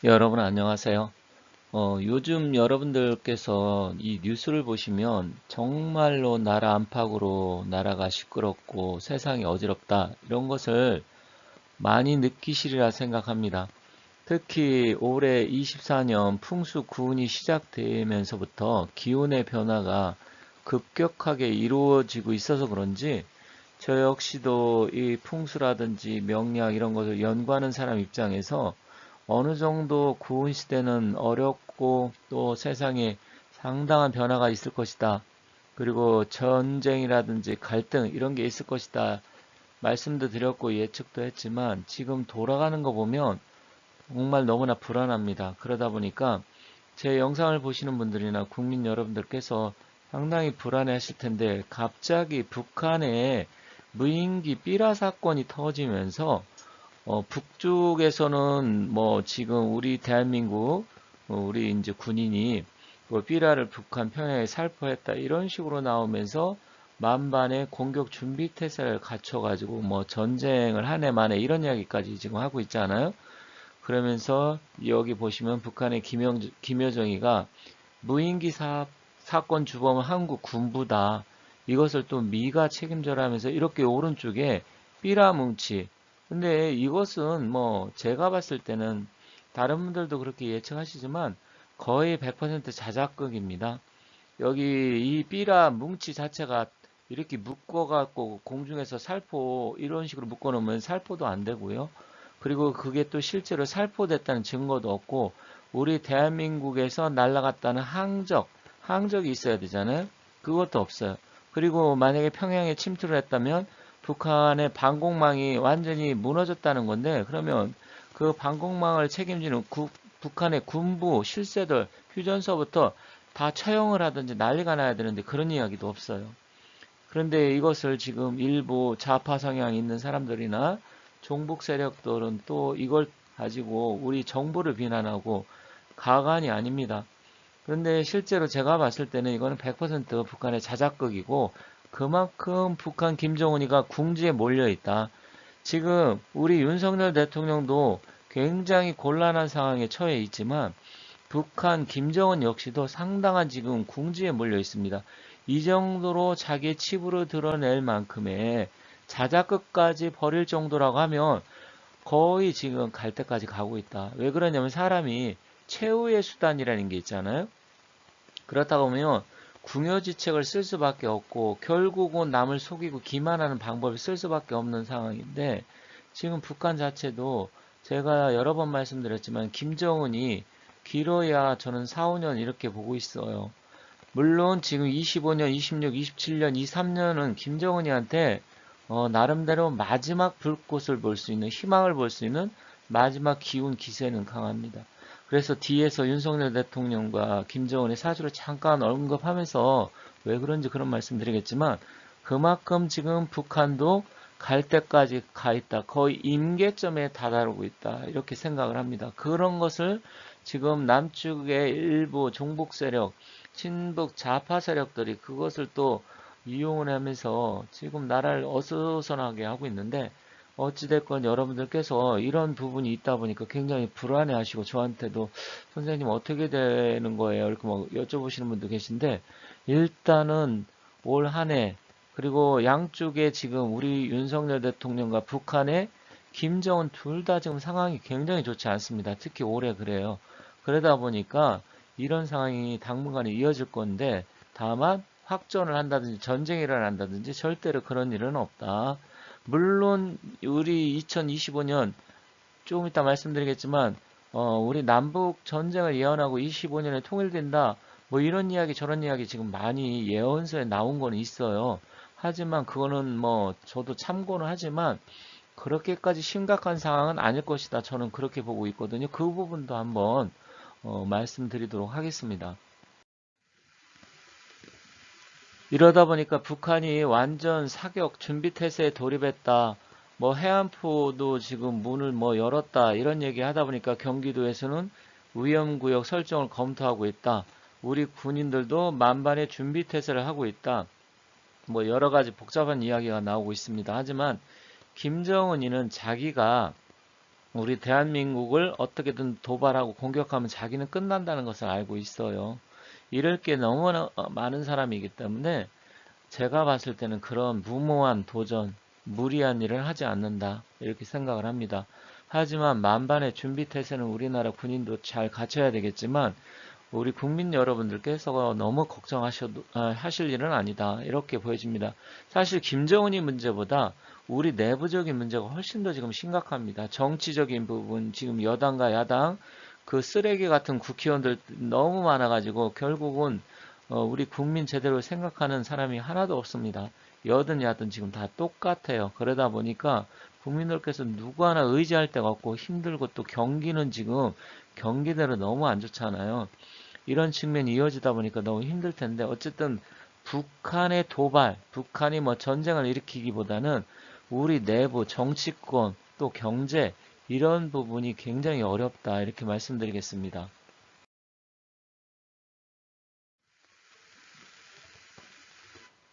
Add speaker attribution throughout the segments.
Speaker 1: 여러분 안녕하세요. 요즘 여러분들께서 이 뉴스를 보시면 정말로 나라 안팎으로 나라가 시끄럽고 세상이 어지럽다 이런 것을 많이 느끼시리라 생각합니다. 특히 올해 24년 풍수구운이 시작되면서부터 기온의 변화가 급격하게 이루어지고 있어서 그런지 저 역시도 이 풍수라든지 명리학 이런 것을 연구하는 사람 입장에서 어느 정도 구은 시대는 어렵고 또 세상에 상당한 변화가 있을 것이다. 그리고 전쟁이라든지 갈등 이런 게 있을 것이다. 말씀도 드렸고 예측도 했지만 지금 돌아가는 거 보면 정말 너무나 불안합니다. 그러다 보니까 제 영상을 보시는 분들이나 국민 여러분들께서 상당히 불안해 하실 텐데 갑자기 북한에 무인기 삐라 사건이 터지면서 북쪽에서는 뭐 지금 우리 대한민국 우리 이제 군인이 뭐 삐라를 북한 평양에 살포했다 이런 식으로 나오면서 만반의 공격 준비 태세를 갖춰가지고 뭐 전쟁을 한 해 만에 이런 이야기까지 지금 하고 있잖아요. 그러면서 여기 보시면 북한의 김여정이가 무인기 사건 주범은 한국 군부다. 이것을 또 미가 책임져라 하면서 이렇게 오른쪽에 삐라 뭉치. 근데 이것은 뭐 제가 봤을 때는 다른 분들도 그렇게 예측하시지만 거의 100% 자작극입니다. 여기 이 삐라 뭉치 자체가 이렇게 묶어갖고 공중에서 살포 이런 식으로 묶어놓으면 살포도 안 되고요. 그리고 그게 또 실제로 살포됐다는 증거도 없고 우리 대한민국에서 날아갔다는 항적이 있어야 되잖아요. 그것도 없어요. 그리고 만약에 평양에 침투를 했다면 북한의 방공망이 완전히 무너졌다는 건데 그러면 그 방공망을 책임지는 북한의 군부 실세들 휴전서부터 다 처형을 하든지 난리가 나야 되는데 그런 이야기도 없어요. 그런데 이것을 지금 일부 좌파 성향이 있는 사람들이나 종북 세력들은 또 이걸 가지고 우리 정부를 비난하고 가관이 아닙니다. 그런데 실제로 제가 봤을 때는 이거는 100% 북한의 자작극이고 그만큼 북한 김정은이가 궁지에 몰려 있다. 지금 우리 윤석열 대통령도 굉장히 곤란한 상황에 처해 있지만 북한 김정은 역시도 상당한 지금 궁지에 몰려 있습니다. 이 정도로 자기의 치부를 드러낼 만큼의 자작극까지 벌일 정도라고 하면 거의 지금 갈 때까지 가고 있다. 왜 그러냐면 사람이 최후의 수단이라는 게 있잖아요. 그렇다 보면 궁여지책을 쓸 수밖에 없고 결국은 남을 속이고 기만하는 방법을 쓸 수밖에 없는 상황인데 지금 북한 자체도 제가 여러 번 말씀드렸지만 김정은이 길어야 저는 4, 5년 이렇게 보고 있어요. 물론 지금 25년, 26, 27년, 23년은 김정은이한테 나름대로 마지막 불꽃을 볼 수 있는 희망을 볼 수 있는 마지막 기운 기세는 강합니다. 그래서 뒤에서 윤석열 대통령과 김정은의 사주를 잠깐 언급하면서 왜 그런지 그런 말씀드리겠지만 그만큼 지금 북한도 갈 때까지 가 있다. 거의 임계점에 다다르고 있다. 이렇게 생각을 합니다. 그런 것을 지금 남측의 일부 종북 세력, 친북 좌파 세력들이 그것을 또 이용을 하면서 지금 나라를 어수선하게 하고 있는데 어찌됐건 여러분들께서 이런 부분이 있다 보니까 굉장히 불안해 하시고 저한테도 선생님 어떻게 되는 거예요? 이렇게 뭐 여쭤보시는 분도 계신데 일단은 올 한 해 그리고 양쪽에 지금 우리 윤석열 대통령과 북한의 김정은 둘 다 지금 상황이 굉장히 좋지 않습니다. 특히 올해 그래요. 그러다 보니까 이런 상황이 당분간 이어질 건데 다만 확전을 한다든지 전쟁이 일어난다든지 절대로 그런 일은 없다. 물론 우리 2025년 조금 이따 말씀드리겠지만 우리 남북 전쟁을 예언하고 25년에 통일된다. 뭐 이런 이야기 저런 이야기 지금 많이 예언서에 나온 거는 있어요. 하지만 그거는 뭐 저도 참고는 하지만 그렇게까지 심각한 상황은 아닐 것이다. 저는 그렇게 보고 있거든요. 그 부분도 한번 말씀드리도록 하겠습니다. 이러다 보니까 북한이 완전 사격 준비 태세에 돌입했다. 뭐 해안포도 지금 문을 뭐 열었다. 이런 얘기 하다 보니까 경기도에서는 위험구역 설정을 검토하고 있다. 우리 군인들도 만반의 준비 태세를 하고 있다. 뭐 여러 가지 복잡한 이야기가 나오고 있습니다. 하지만 김정은이는 자기가 우리 대한민국을 어떻게든 도발하고 공격하면 자기는 끝난다는 것을 알고 있어요. 이럴 게 너무나 많은 사람이기 때문에 제가 봤을 때는 그런 무모한 도전, 무리한 일을 하지 않는다 이렇게 생각을 합니다. 하지만 만반의 준비태세는 우리나라 군인도 잘 갖춰야 되겠지만 우리 국민 여러분들께서 너무 하실 일은 아니다 이렇게 보여집니다. 사실 김정은이 문제보다 우리 내부적인 문제가 훨씬 더 지금 심각합니다. 정치적인 부분, 지금 여당과 야당 그 쓰레기 같은 국회의원들 너무 많아가지고 결국은 우리 국민 제대로 생각하는 사람이 하나도 없습니다. 여든 야든 지금 다 똑같아요. 그러다 보니까 국민들께서 누구 하나 의지할 데가 없고 힘들고 또 경기는 지금 경기대로 너무 안 좋잖아요. 이런 측면이 이어지다 보니까 너무 힘들 텐데 어쨌든 북한의 도발, 북한이 뭐 전쟁을 일으키기보다는 우리 내부 정치권 또 경제 이런 부분이 굉장히 어렵다 이렇게 말씀드리겠습니다.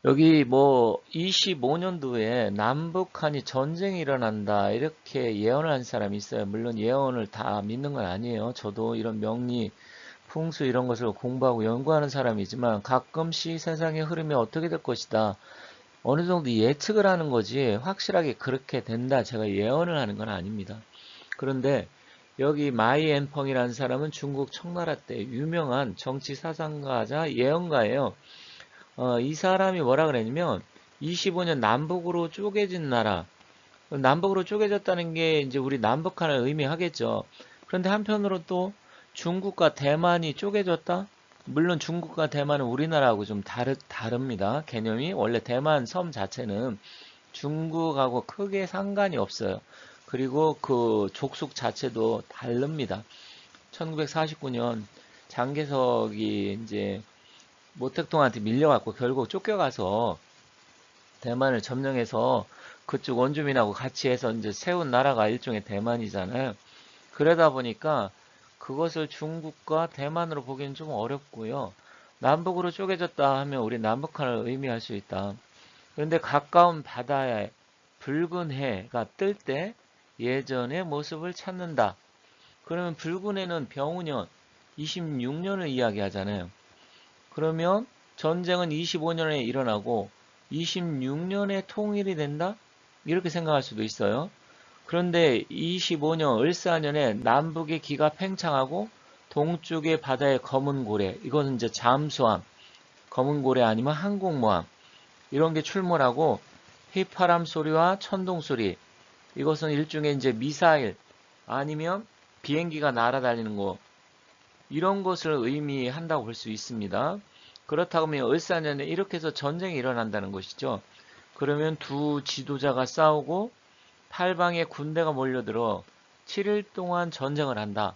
Speaker 1: 여기 뭐 25년도에 남북한이 전쟁이 일어난다 이렇게 예언을 한 사람이 있어요. 물론 예언을 다 믿는 건 아니에요. 저도 이런 명리, 풍수 이런 것을 공부하고 연구하는 사람이지만 가끔씩 세상의 흐름이 어떻게 될 것이다. 어느 정도 예측을 하는 거지 확실하게 그렇게 된다. 제가 예언을 하는 건 아닙니다. 그런데 여기 마이 앤펑이라는 사람은 중국 청나라 때 유명한 정치 사상가자 예언가예요. 이 사람이 뭐라 그랬냐면 25년 남북으로 쪼개진 나라, 남북으로 쪼개졌다는 게 이제 우리 남북한을 의미하겠죠. 그런데 한편으로 또 중국과 대만이 쪼개졌다? 물론 중국과 대만은 우리나라하고 좀 다릅니다. 개념이 원래 대만 섬 자체는 중국하고 크게 상관이 없어요. 그리고 그 족속 자체도 다릅니다. 1949년 장개석이 이제 모택동한테 밀려갖고 결국 쫓겨가서 대만을 점령해서 그쪽 원주민하고 같이 해서 이제 세운 나라가 일종의 대만이잖아요. 그러다 보니까 그것을 중국과 대만으로 보기엔 좀 어렵고요. 남북으로 쪼개졌다 하면 우리 남북한을 의미할 수 있다. 그런데 가까운 바다에 붉은 해가 뜰 때 예전의 모습을 찾는다. 그러면 붉은 해는 병우년 26년을 이야기하잖아요. 그러면 전쟁은 25년에 일어나고 26년에 통일이 된다? 이렇게 생각할 수도 있어요. 그런데 25년, 을사년에 남북의 기가 팽창하고 동쪽의 바다의 검은 고래, 이것은 이제 잠수함, 검은 고래 아니면 항공모함, 이런 게 출몰하고 휘파람 소리와 천둥 소리, 이것은 일종의 이제 미사일 아니면 비행기가 날아다니는 거, 이런 것을 의미한다고 볼 수 있습니다. 그렇다고 하면 을사년에 이렇게 해서 전쟁이 일어난다는 것이죠. 그러면 두 지도자가 싸우고 팔방에 군대가 몰려들어 7일 동안 전쟁을 한다.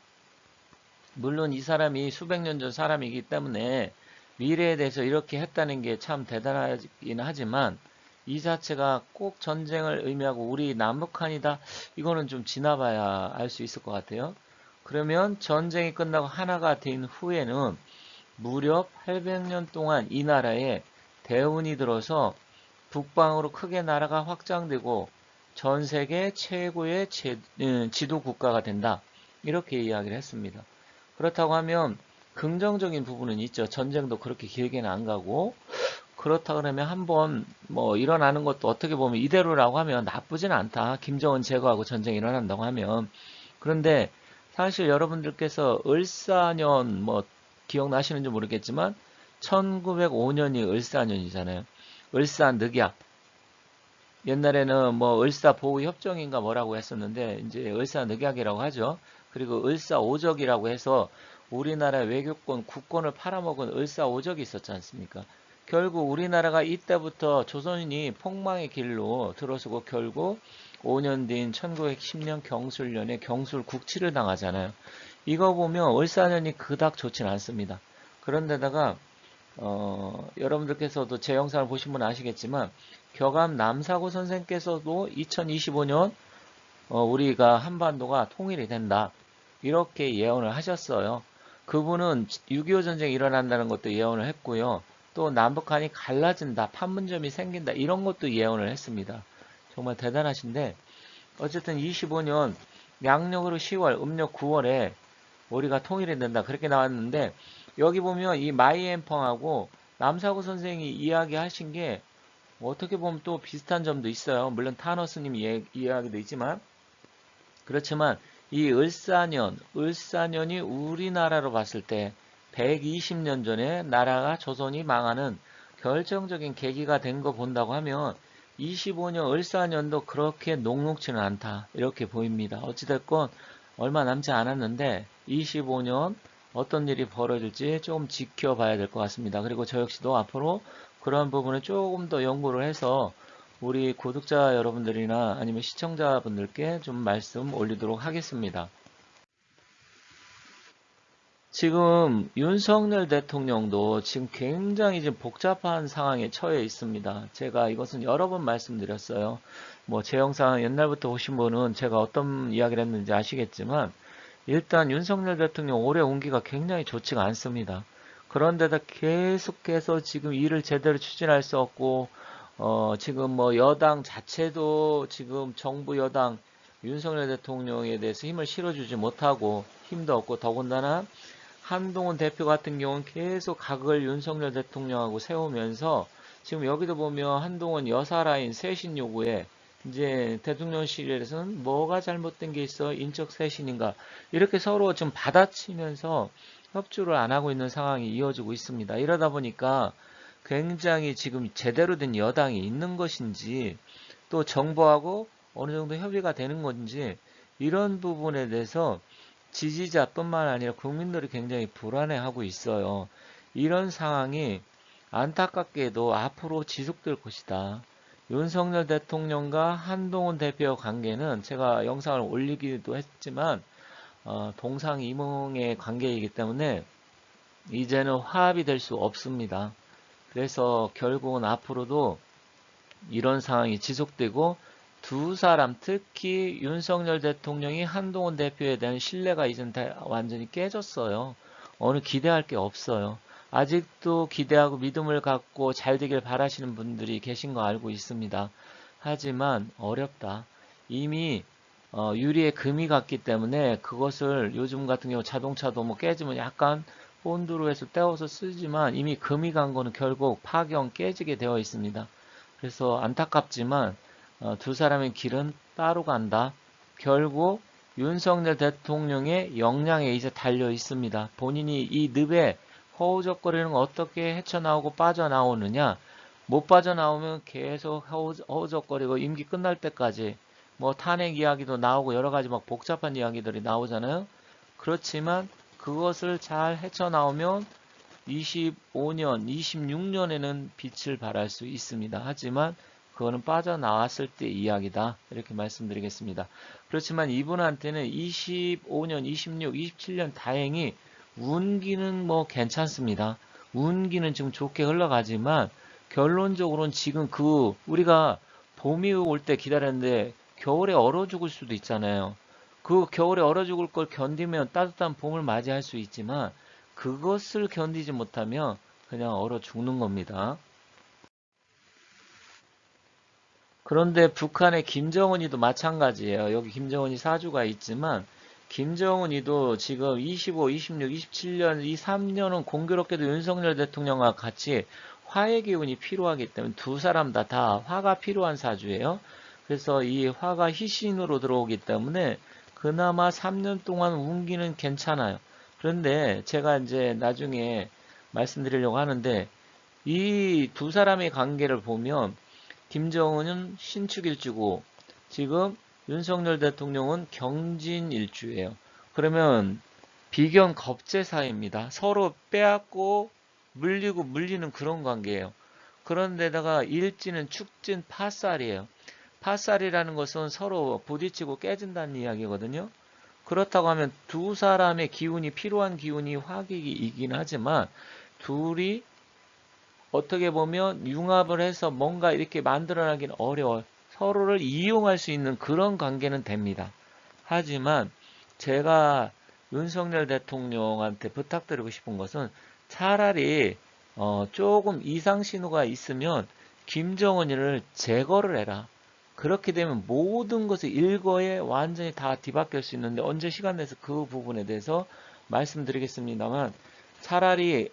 Speaker 1: 물론 이 사람이 수백 년 전 사람이기 때문에 미래에 대해서 이렇게 했다는 게 참 대단하긴 하지만 이 자체가 꼭 전쟁을 의미하고 우리 남북한이다. 이거는 좀 지나봐야 알 수 있을 것 같아요. 그러면 전쟁이 끝나고 하나가 된 후에는 무려 800년 동안 이 나라에 대운이 들어서 북방으로 크게 나라가 확장되고 전 세계 최고의 지도 국가가 된다. 이렇게 이야기를 했습니다. 그렇다고 하면 긍정적인 부분은 있죠. 전쟁도 그렇게 길게는 안 가고 그렇다 그러면 한번 뭐 일어나는 것도 어떻게 보면 이대로라고 하면 나쁘진 않다. 김정은 제거하고 전쟁이 일어난다고 하면. 그런데 사실 여러분들께서 을사년 뭐 기억나시는지 모르겠지만 1905년이 을사년이잖아요. 을사늑약. 옛날에는 뭐 을사보호협정인가 뭐라고 했었는데 이제 을사늑약이라고 하죠. 그리고 을사오적이라고 해서 우리나라 외교권, 국권을 팔아먹은 을사오적이 있었지 않습니까? 결국 우리나라가 이때부터 조선인이 폭망의 길로 들어서고 결국 5년 뒤인 1910년 경술년에 경술 국치를 당하잖아요. 이거 보면 을사년이 그닥 좋진 않습니다. 그런데다가 여러분들께서도 제 영상을 보신 분 아시겠지만 격암 남사고 선생께서도 2025년 우리가 한반도가 통일이 된다. 이렇게 예언을 하셨어요. 그분은 6.25 전쟁이 일어난다는 것도 예언을 했고요. 또 남북한이 갈라진다, 판문점이 생긴다 이런 것도 예언을 했습니다. 정말 대단하신데 어쨌든 25년 양력으로 10월, 음력 9월에 우리가 통일이 된다. 그렇게 나왔는데 여기 보면 이 마이앤펑하고 남사구 선생이 이야기하신 게 어떻게 보면 또 비슷한 점도 있어요. 물론 타너스님 이야기도 있지만 그렇지만 이 을사년이 우리나라로 봤을 때 120년 전에 나라가 조선이 망하는 결정적인 계기가 된 거 본다고 하면 25년 을사년도 그렇게 녹록지는 않다. 이렇게 보입니다. 어찌됐건 얼마 남지 않았는데 25년 어떤 일이 벌어질지 조금 지켜봐야 될 것 같습니다. 그리고 저 역시도 앞으로 그런 부분을 조금 더 연구를 해서 우리 구독자 여러분들이나 아니면 시청자분들께 좀 말씀 올리도록 하겠습니다. 지금 윤석열 대통령도 지금 굉장히 지금 복잡한 상황에 처해 있습니다. 제가 이것은 여러 번 말씀드렸어요. 뭐 제 영상 옛날부터 보신 분은 제가 어떤 이야기를 했는지 아시겠지만 일단 윤석열 대통령 올해 운기가 굉장히 좋지가 않습니다. 그런데다 계속해서 지금 일을 제대로 추진할 수 없고 지금 뭐 여당 자체도 지금 정부 여당 윤석열 대통령에 대해서 힘을 실어주지 못하고 힘도 없고 더군다나 한동훈 대표 같은 경우는 계속 각을 윤석열 대통령하고 세우면서 지금 여기도 보면 한동훈 여사 라인 쇄신 요구에 이제 대통령실에서는 뭐가 잘못된 게 있어? 인적 쇄신인가? 이렇게 서로 좀 받아치면서 협조를 안 하고 있는 상황이 이어지고 있습니다. 이러다 보니까 굉장히 지금 제대로 된 여당이 있는 것인지 또 정부하고 어느 정도 협의가 되는 건지 이런 부분에 대해서 지지자뿐만 아니라 국민들이 굉장히 불안해하고 있어요. 이런 상황이 안타깝게도 앞으로 지속될 것이다. 윤석열 대통령과 한동훈 대표의 관계는 제가 영상을 올리기도 했지만 동상이몽의 관계이기 때문에 이제는 화합이 될 수 없습니다. 그래서 결국은 앞으로도 이런 상황이 지속되고 두 사람 특히 윤석열 대통령이 한동훈 대표에 대한 신뢰가 이젠 다 완전히 깨졌어요. 어느 기대할 게 없어요. 아직도 기대하고 믿음을 갖고 잘 되길 바라시는 분들이 계신 거 알고 있습니다. 하지만 어렵다. 이미 유리에 금이 갔기 때문에 그것을 요즘 같은 경우 자동차도 뭐 깨지면 약간 본드로 해서 떼어서 쓰지만 이미 금이 간 거는 결국 파경 깨지게 되어 있습니다. 그래서 안타깝지만 두 사람의 길은 따로 간다. 결국 윤석열 대통령의 역량에 이제 달려 있습니다. 본인이 이 늪에 허우적거리는 거 어떻게 헤쳐나오고 빠져나오느냐. 못 빠져나오면 계속 허우적거리고 임기 끝날 때까지 뭐 탄핵 이야기도 나오고 여러 가지 막 복잡한 이야기들이 나오잖아요. 그렇지만 그것을 잘 헤쳐나오면 25년, 26년에는 빛을 발할 수 있습니다. 하지만 그거는 빠져나왔을 때 이야기다. 이렇게 말씀드리겠습니다. 그렇지만 이분한테는 25년, 26, 27년 다행히 운기는 뭐 괜찮습니다. 운기는 지금 좋게 흘러가지만 결론적으로는 지금 우리가 봄이 올 때 기다렸는데 겨울에 얼어 죽을 수도 있잖아요. 그 겨울에 얼어 죽을 걸 견디면 따뜻한 봄을 맞이할 수 있지만 그것을 견디지 못하면 그냥 얼어 죽는 겁니다. 그런데 북한의 김정은이도 마찬가지예요. 여기 김정은이 사주가 있지만 김정은이도 지금 25, 26, 27년 이 3년은 공교롭게도 윤석열 대통령과 같이 화의 기운이 필요하기 때문에 두 사람 다 화가 필요한 사주예요. 그래서 이 화가 희신으로 들어오기 때문에 그나마 3년 동안 운기는 괜찮아요. 그런데 제가 이제 나중에 말씀드리려고 하는데 이 두 사람의 관계를 보면 김정은은 신축일주고 지금 윤석열 대통령은 경진일주예요. 그러면 비견 겁재 사이입니다. 서로 빼앗고 물리고 물리는 그런 관계예요. 그런데다가 일지는 축진 파살이에요. 파살이라는 것은 서로 부딪히고 깨진다는 이야기거든요. 그렇다고 하면 두 사람의 기운이 필요한 기운이 화기이긴 하지만 둘이 어떻게 보면 융합을 해서 뭔가 이렇게 만들어내긴 어려워요. 서로를 이용할 수 있는 그런 관계는 됩니다. 하지만 제가 윤석열 대통령한테 부탁드리고 싶은 것은 차라리 조금 이상 신호가 있으면 김정은이를 제거를 해라. 그렇게 되면 모든 것을 일거에 완전히 다 뒤바뀔 수 있는데 언제 시간 내서 그 부분에 대해서 말씀드리겠습니다만, 차라리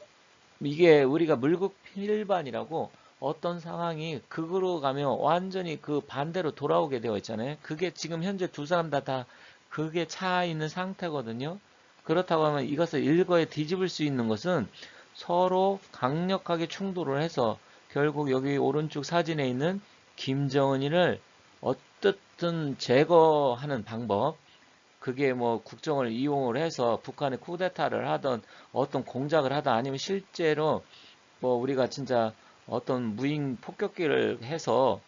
Speaker 1: 이게 우리가 물극필반이라고 어떤 상황이 극으로 가면 완전히 그 반대로 돌아오게 되어 있잖아요. 그게 지금 현재 두 사람 다 극에 차 있는 상태거든요. 그렇다고 하면 이것을 일거에 뒤집을 수 있는 것은 서로 강력하게 충돌을 해서 결국 여기 오른쪽 사진에 있는 김정은이를 어떻든 제거하는 방법, 그게 뭐 국정을 이용을 해서 북한에 쿠데타를 하던 어떤 공작을 하다 아니면 실제로 뭐 우리가 진짜 어떤 무인 폭격기를 해서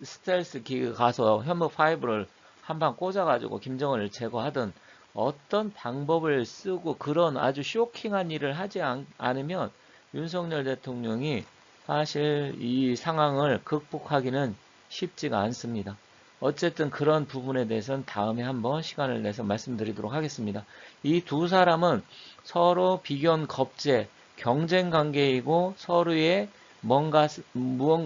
Speaker 1: 스텔스 기가 가서 현무5를 한 방 꽂아가지고 김정은을 제거하던 어떤 방법을 쓰고 그런 아주 쇼킹한 일을 하지 않으면 윤석열 대통령이 사실 이 상황을 극복하기는 쉽지가 않습니다. 어쨌든 그런 부분에 대해서는 다음에 한번 시간을 내서 말씀드리도록 하겠습니다. 이 두 사람은 서로 비견 겁제, 경쟁 관계이고 서로의 무언가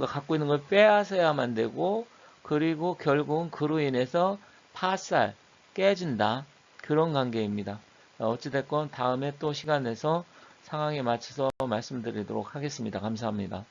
Speaker 1: 갖고 있는 걸 빼앗아야만 되고, 그리고 결국은 그로 인해서 파살, 깨진다. 그런 관계입니다. 어찌됐건 다음에 또 시간 내서 상황에 맞춰서 말씀드리도록 하겠습니다. 감사합니다.